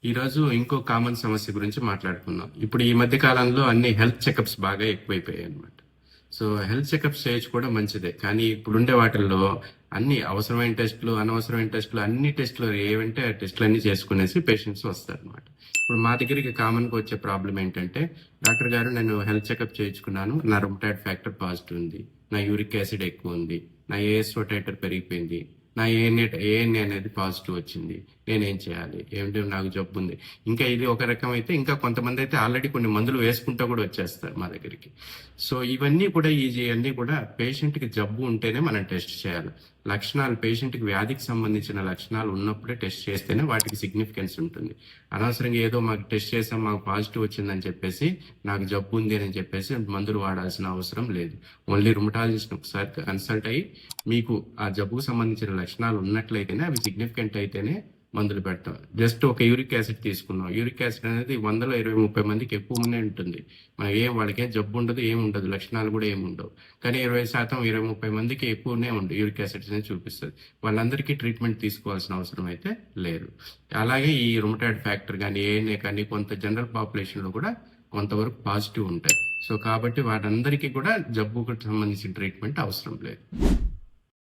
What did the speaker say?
ఈరోజు ఇంకో కామన్ సమస్య గురించి మాట్లాడుకుందాం. ఇప్పుడు ఈ మధ్య కాలంలో అన్ని హెల్త్ చెకప్స్ బాగా ఎక్కువైపోయాయి అనమాట. సో హెల్త్ చెకప్స్ చేయొచ్చు కూడా మంచిదే. కానీ ఇప్పుడుండే వాటిల్లో అన్ని అవసరమైన టెస్టులు, అనవసరమైన టెస్టులు, అన్ని టెస్టులు ఏవంటే ఆ టెస్టులు అన్ని చేసుకునేసి పేషెంట్స్ వస్తారు అనమాట. ఇప్పుడు మా దగ్గరికి కామన్గా వచ్చే ప్రాబ్లం ఏంటంటే, డాక్టర్ గారు నేను హెల్త్ చెకప్ చేయించుకున్నాను, నా రుమటాయిడ్ ఫ్యాక్టర్ పాజిటివ్ ఉంది, నా యూరిక్ యాసిడ్ ఎక్కువ ఉంది, నా ఏఎస్ఓ టైటర్ పెరిగిపోయింది, నా ఏఎన్ఏ అనేది పాజిటివ్ వచ్చింది, నేనేం చేయాలి, ఏమిటి నాకు జబ్బు ఉంది. ఇంకా ఇది ఒక రకం అయితే, ఇంకా కొంతమంది అయితే ఆల్రెడీ కొన్ని మందులు వేసుకుంటూ కూడా వచ్చేస్తారు మా దగ్గరికి. సో ఇవన్నీ కూడా అన్నీ కూడా పేషెంట్కి జబ్బు ఉంటేనే మనం టెస్ట్ చేయాలి. లక్షణాలు పేషెంట్కి వ్యాధికి సంబంధించిన లక్షణాలు ఉన్నప్పుడే టెస్ట్ చేస్తేనే వాటికి సిగ్నిఫికెన్స్ ఉంటుంది. అనవసరంగా ఏదో మాకు టెస్ట్ చేసాం మాకు పాజిటివ్ వచ్చిందని చెప్పేసి నాకు జబ్బు ఉంది అని చెప్పేసి మందులు వాడాల్సిన అవసరం లేదు. ఓన్లీ రుమటాలజిస్ట్ ఒకసారి కన్సల్ట్ అయ్యి మీకు ఆ జబ్బుకు సంబంధించిన లక్షణాలు ఉన్నట్లయితేనే, అవి సిగ్నిఫికెంట్ అయితేనే మందులు పెడతాం. జస్ట్ ఒక యూరిక్ యాసిడ్ తీసుకున్నాం, యూరిక్ యాసిడ్ అనేది 100లో 20-30 మందికి ఎక్కువనే ఉంటుంది. మన వాళ్ళకేం జబ్బు ఉండదు, ఏమి ఉండదు, లక్షణాలు కూడా ఏమి ఉండవు. కానీ 20% 20-30 మందికి ఎక్కువనే ఉంది యూరిక్ యాసిడ్స్ అనేది చూపిస్తుంది. వాళ్ళందరికీ ట్రీట్మెంట్ తీసుకోవాల్సిన అవసరం అయితే లేదు. అలాగే ఈ రుమటాయిడ్ ఫ్యాక్టర్ కానీ ఏఎన్ఏ కానీ కొంత జనరల్ పాపులేషన్లో కూడా కొంతవరకు పాజిటివ్ ఉంటాయి. సో కాబట్టి వాటందరికీ కూడా జబ్బుకు సంబంధించిన ట్రీట్మెంట్ అవసరం లేదు.